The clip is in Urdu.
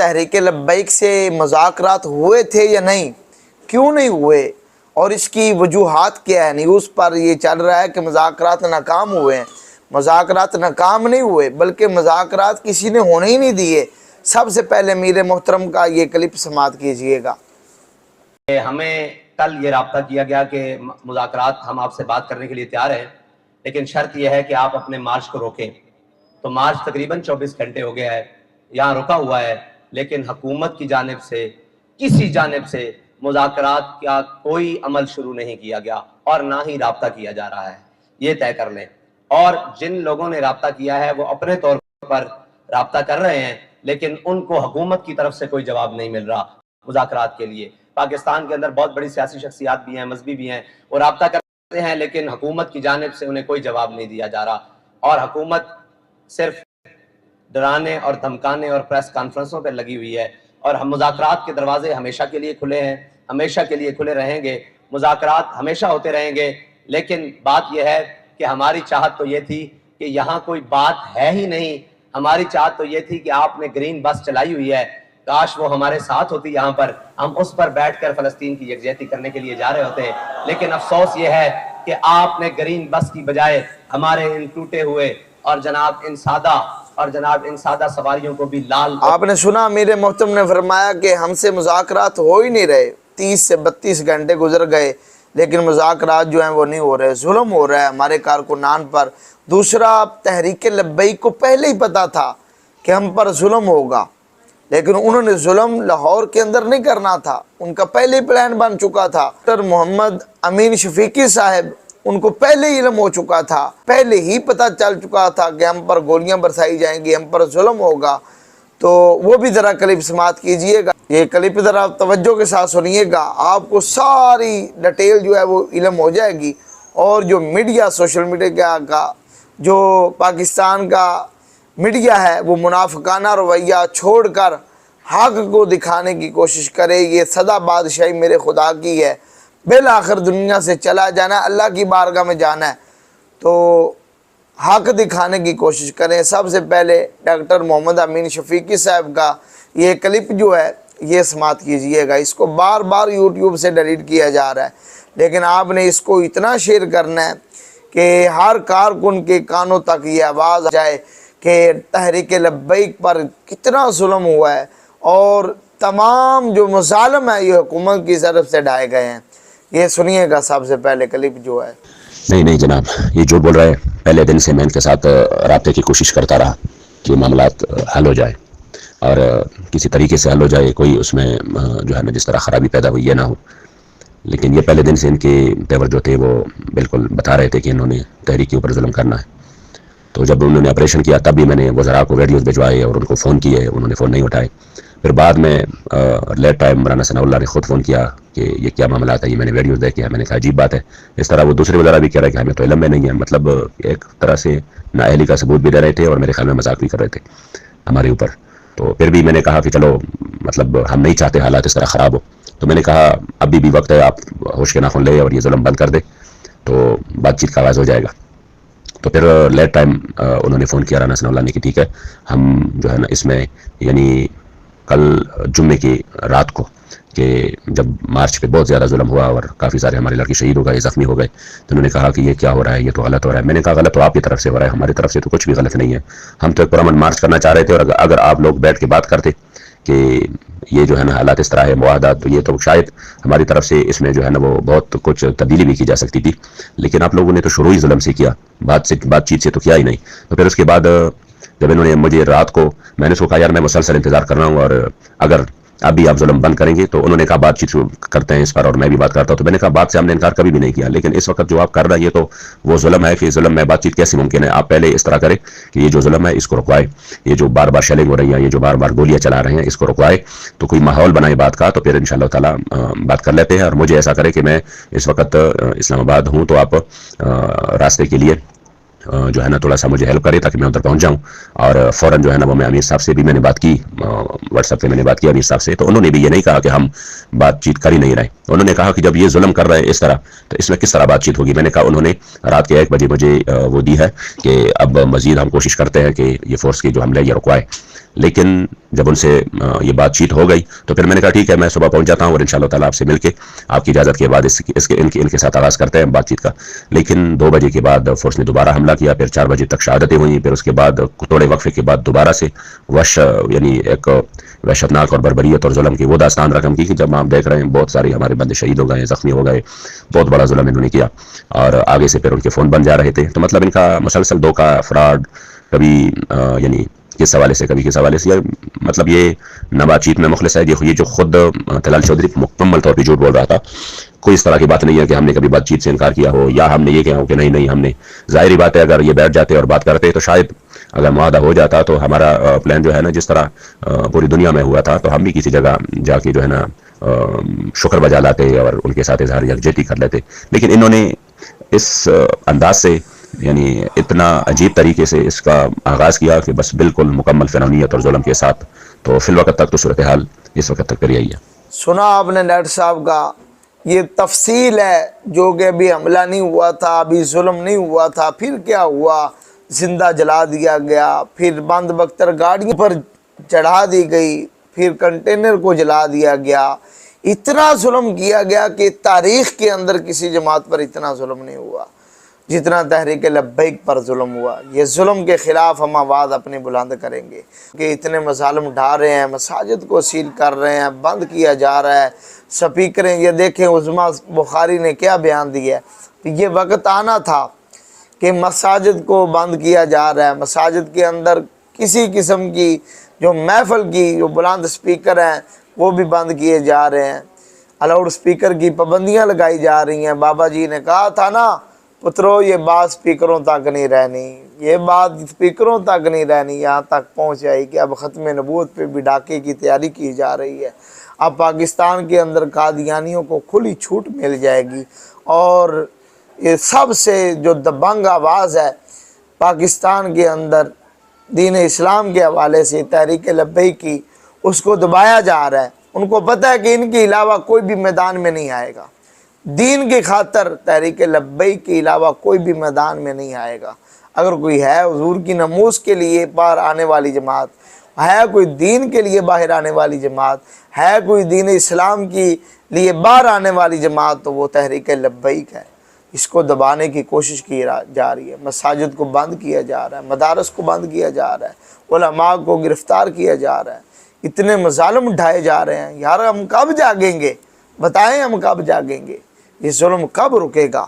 تحریک لبیک سے مذاکرات ہوئے تھے یا نہیں، کیوں نہیں ہوئے، اور اس کی وجوہات کیا ہے؟ نیوز پر یہ چل رہا ہے کہ مذاکرات ناکام ہوئے ہیں۔ مذاکرات ناکام نہیں ہوئے، بلکہ مذاکرات کسی نے ہونے ہی نہیں دیے۔ سب سے پہلے امیر محترم کا یہ کلپ سماعت کیجئے گا۔ ہمیں کل یہ رابطہ کیا گیا کہ مذاکرات ہم آپ سے بات کرنے کے لیے تیار ہیں، لیکن شرط یہ ہے کہ آپ اپنے مارچ کو روکیں۔ تو مارچ تقریباً 24 گھنٹے ہو گیا ہے، یہاں رکا ہوا ہے، لیکن حکومت کی جانب سے کسی جانب سے مذاکرات کا کوئی عمل شروع نہیں کیا گیا اور نہ ہی رابطہ کیا جا رہا ہے، یہ طے کر لیں۔ اور جن لوگوں نے رابطہ کیا ہے وہ اپنے طور پر رابطہ کر رہے ہیں، لیکن ان کو حکومت کی طرف سے کوئی جواب نہیں مل رہا مذاکرات کے لیے۔ پاکستان کے اندر بہت بڑی سیاسی شخصیات بھی ہیں، مذہبی بھی ہیں، وہ رابطہ کرتے ہیں، لیکن حکومت کی جانب سے انہیں کوئی جواب نہیں دیا جا رہا، اور حکومت صرف ڈرانے اور دھمکانے اور پریس کانفرنسوں پہ لگی ہوئی ہے۔ اور ہم مذاکرات کے دروازے ہمیشہ کے لیے کھلے ہیں، ہمیشہ کے لیے کھلے رہیں گے، مذاکرات ہمیشہ ہوتے رہیں گے، لیکن بات یہ ہے کہ ہماری چاہت تو یہ تھی کہ یہاں کوئی بات ہے ہی نہیں۔ ہماری چاہت تو یہ تھی کہ آپ نے گرین بس چلائی ہوئی ہے، کاش وہ ہمارے ساتھ ہوتی یہاں پر، ہم اس پر بیٹھ کر فلسطین کی یکجہتی کرنے کے لیے جا رہے ہوتے، لیکن افسوس یہ ہے کہ آپ نے گرین بس کی بجائے ہمارے ان ٹوٹے ہوئے اور جناب ان سادہ سواریوں کو بھی لال۔ آپ نے سنا امیر محترم نے فرمایا کہ ہم سے مذاکرات ہو ہی نہیں رہے، 30 سے 32 گھنٹے گزر گئے، لیکن مذاکرات جو ہیں وہ نہیں ہو رہے، ظلم ہو رہا ہے ہمارے کارکنان پر۔ دوسرا، تحریک لبیک کو پہلے ہی پتا تھا کہ ہم پر ظلم ہوگا، لیکن انہوں نے ظلم لاہور کے اندر نہیں کرنا تھا، ان کا پہلے ہی پلان بن چکا تھا۔ ڈاکٹر محمد امین شفیقی صاحب، ان کو پہلے ہی علم ہو چکا تھا، پہلے ہی پتہ چل چکا تھا کہ ہم پر گولیاں برسائی جائیں گی، ہم پر ظلم ہوگا۔ تو وہ بھی ذرا کلپ سماعت کیجئے گا، یہ کلپ ذرا توجہ کے ساتھ سنیے گا، آپ کو ساری ڈیٹیل جو ہے وہ علم ہو جائے گی۔ اور جو میڈیا، سوشل میڈیا کا جو پاکستان کا میڈیا ہے، وہ منافقانہ رویہ چھوڑ کر حق کو دکھانے کی کوشش کرے۔ یہ سدا بادشاہی میرے خدا کی ہے، بالآخر دنیا سے چلا جانا، اللہ کی بارگاہ میں جانا ہے، تو حق دکھانے کی کوشش کریں۔ سب سے پہلے ڈاکٹر محمد امین شفیقی صاحب کا یہ کلپ جو ہے یہ سماعت کیجئے گا۔ اس کو بار بار یوٹیوب سے ڈیلیٹ کیا جا رہا ہے، لیکن آپ نے اس کو اتنا شیئر کرنا ہے کہ ہر کارکن کے کانوں تک یہ آواز جائے کہ تحریک لبیک پر کتنا ظلم ہوا ہے، اور تمام جو مظالم ہے یہ حکومت کی طرف سے ڈھائے گئے ہیں۔ یہ سنیے گا سب سے پہلے کلپ جو ہے۔ نہیں جناب، یہ جھوٹ بول رہا ہے۔ پہلے دن سے میں ان کے ساتھ رابطے کی کوشش کرتا رہا کہ معاملات حل ہو جائے اور کسی طریقے سے حل ہو جائے، کوئی اس میں جو ہے نا جس طرح خرابی پیدا ہوئی ہے نہ ہو، لیکن یہ پہلے دن سے ان کے تیور جو تھے وہ بالکل بتا رہے تھے کہ انہوں نے تحریک کے اوپر ظلم کرنا ہے۔ تو جب انہوں نے آپریشن کیا تب بھی میں نے وزراء کو ویڈیوز بھجوائے اور ان کو فون کیے، انہوں نے فون نہیں اٹھائے۔ پھر بعد میں لیٹ ٹائم مولانا ثناء اللہ نے خود فون کیا کہ یہ کیا معاملات ہے، یہ میں نے ویڈیوز دیکھے ہیں۔ میں نے کہا عجیب بات ہے، اس طرح وہ دوسرے وزراء بھی کہہ رہے کہ ہمیں تو علم میں نہیں ہے، مطلب ایک طرح سے نااہلی کا ثبوت بھی دے رہے تھے اور میرے خیال میں مذاق بھی کر رہے تھے ہمارے اوپر۔ تو پھر بھی میں نے کہا کہ چلو مطلب ہم نہیں چاہتے حالات اس طرح خراب ہو، تو میں نے کہا ابھی بھی وقت ہے، آپ ہوش کے ناخن لے اور یہ ظلم بند کر دے تو بات چیت کا آغاز ہو جائے گا۔ تو پھر لیٹ ٹائم انہوں نے فون کیا رانا ثناء اللہ نے کہ ٹھیک ہے، ہم جو ہے نا اس میں یعنی کل جمعے کی رات کو کہ جب مارچ پہ بہت زیادہ ظلم ہوا اور کافی سارے ہمارے لڑکے شہید ہو گئے، زخمی ہو گئے، تو انہوں نے کہا کہ یہ کیا ہو رہا ہے، یہ تو غلط ہو رہا ہے۔ میں نے کہا غلط تو آپ کی طرف سے ہو رہا ہے، ہماری طرف سے تو کچھ بھی غلط نہیں ہے، ہم تو ایک پرامن مارچ کرنا چاہ رہے تھے، اور اگر آپ لوگ بیٹھ کے بات کرتے کہ یہ جو ہے نا حالات اس طرح ہے، معاہدات، تو یہ تو شاید ہماری طرف سے اس میں جو ہے نا وہ بہت کچھ تبدیلی بھی کی جا سکتی تھی، لیکن آپ لوگوں نے تو شروع ہی ظلم سے کیا، بات چیت سے تو کیا ہی نہیں۔ تو پھر اس کے بعد جب انہوں نے مجھے رات کو، میں نے اس کو کہا یار میں مسلسل انتظار کر رہا ہوں، اور اگر ابھی آپ ظلم بند کریں گے تو انہوں نے کہا بات چیت کرتے ہیں اس پر، اور میں بھی بات کرتا ہوں۔ تو میں نے کہا بات سے ہم نے انکار کبھی بھی نہیں کیا، لیکن اس وقت جو آپ کر رہے ہیں یہ تو وہ ظلم ہے کہ ظلم میں بات چیت کیسے ممکن ہے؟ آپ پہلے اس طرح کریں کہ یہ جو ظلم ہے اس کو رکوائے، یہ جو بار بار شیلنگ ہو رہی ہے، یہ جو بار بار گولیاں چلا رہے ہیں، اس کو رکوائے، تو کوئی ماحول بنائے بات کا، تو پھر انشاءاللہ تعالی بات کر لیتے ہیں۔ اور مجھے ایسا کرے کہ میں اس وقت اسلام آباد ہوں، تو آپ راستے کے لیے جو ہے نا تھوڑا سا مجھے ہیلپ کرے تاکہ میں ادھر پہنچ جاؤں، اور فوراً جو ہے نا وہ میں امیر صاحب سے بھی میں نے بات کی، واٹس ایپ پہ میں نے بات کی امیر صاحب سے، تو انہوں نے بھی یہ نہیں کہا کہ ہم بات چیت کر ہی نہیں رہے، انہوں نے کہا کہ جب یہ ظلم کر رہے ہیں اس طرح تو اس میں کس طرح بات چیت ہوگی۔ میں نے کہا انہوں نے رات کے 1 بجے مجھے وہ دی ہے کہ اب مزید ہم کوشش کرتے ہیں کہ یہ فورس کے جو حملے یہ رکوائے، لیکن جب ان سے یہ بات چیت ہو گئی تو پھر میں نے کہا ٹھیک ہے میں صبح پہنچ جاتا ہوں اور انشاءاللہ تعالیٰ آپ سے مل کے آپ کی اجازت کے بعد ان کے ساتھ آغاز کرتے ہیں بات چیت کا. لیکن 2 بجے کے بعد فورس نے دوبارہ حملہ کیا. پھر 4 بجے تک شہادتیں ہوئیں. پھر اس کے بعد تھوڑے وقفے کے بعد دوبارہ سے یعنی ایک وحشتناک اور بربریت اور ظلم کی وہ داستان رقم کی کہ جب آپ دیکھ رہے ہیں بہت سارے ہمارے بندے شہید ہو گئے, زخمی ہو گئے, بہت بڑا ظلم انہوں نے کیا. اور آگے سے پھر ان کے فون بند جا رہے تھے. تو مطلب ان کا مسلسل دھوکہ, فراڈ, کبھی یعنی کس حوالے سے کبھی کس حوالے سے, مطلب یہ نہ بات چیت میں مخلص ہے. یہ جو خود طلال چودھری مکمل طور پہ جھوٹ بول رہا تھا. کوئی اس طرح کی بات نہیں ہے کہ ہم نے کبھی بات چیت سے انکار کیا ہو یا ہم نے یہ کہا ہو کہ نہیں ہم نے. ظاہری بات ہے اگر یہ بیٹھ جاتے اور بات کرتے تو شاید اگر معاہدہ ہو جاتا تو ہمارا پلان جو ہے نا جس طرح پوری دنیا میں ہوا تھا تو ہم بھی کسی جگہ جا کے جو ہے نا شکر بجا لاتے اور ان کے ساتھ اظہار یکجہتی کر لیتے. لیکن انہوں نے اس انداز سے یعنی اتنا عجیب طریقے سے اس کا آغاز کیا کہ بس بالکل مکمل فرعونیت اور ظلم کے ساتھ. تو فی الوقت تک تو صورتحال اس وقت تک کری آئی ہے. سنا آپ نے ڈاکٹر صاحب کا, یہ تفصیل ہے جو کہ ابھی حملہ نہیں ہوا تھا, ابھی ظلم نہیں ہوا تھا, پھر کیا ہوا, زندہ جلا دیا گیا, پھر بند بختر گاڑیوں پر چڑھا دی گئی, پھر کنٹینر کو جلا دیا گیا. اتنا ظلم کیا گیا کہ تاریخ کے اندر کسی جماعت پر اتنا ظلم نہیں ہوا جتنا تحریک لبیک پر ظلم ہوا. یہ ظلم کے خلاف ہم آواز اپنی بلند کریں گے کہ اتنے مظالم ڈھا رہے ہیں, مساجد کو سیل کر رہے ہیں, بند کیا جا رہا ہے, سپیکریں یہ دیکھیں عظمیٰ بخاری نے کیا بیان دیا ہے. یہ وقت آنا تھا کہ مساجد کو بند کیا جا رہا ہے, مساجد کے اندر کسی قسم کی جو محفل کی جو بلند سپیکر ہیں وہ بھی بند کیے جا رہے ہیں, الاؤڈ سپیکر کی پابندیاں لگائی جا رہی ہیں. بابا جی نے کہا تھا نا پترو یہ بات سپیکروں تک نہیں رہنی, یہ بات سپیکروں تک نہیں رہنی, یہاں تک پہنچ آئی کہ اب ختم نبوت پہ بھی ڈاکے کی تیاری کی جا رہی ہے. اب پاکستان کے اندر قادیانیوں کو کھلی چھوٹ مل جائے گی اور یہ سب سے جو دبنگ آواز ہے پاکستان کے اندر دین اسلام کے حوالے سے تحریک لبیک کی, اس کو دبایا جا رہا ہے. ان کو پتہ ہے کہ ان کے علاوہ کوئی بھی میدان میں نہیں آئے گا. دین کی خاطر تحریک لبیک کے علاوہ کوئی بھی میدان میں نہیں آئے گا. اگر کوئی ہے حضور کی نموز کے لیے باہر آنے والی جماعت, ہے کوئی دین کے لیے باہر آنے والی جماعت, ہے کوئی دین اسلام کی لیے باہر آنے والی جماعت, تو وہ تحریک لبیک ہے. اس کو دبانے کی کوشش کی جا رہی ہے. مساجد کو بند کیا جا رہا ہے, مدارس کو بند کیا جا رہا ہے, علماء کو گرفتار کیا جا رہا ہے, اتنے مظالم اٹھائے جا رہے ہیں. یار ہم کب جاگیں گے, بتائیں ہم کب جاگیں گے, یہ ظلم کب رکے گا؟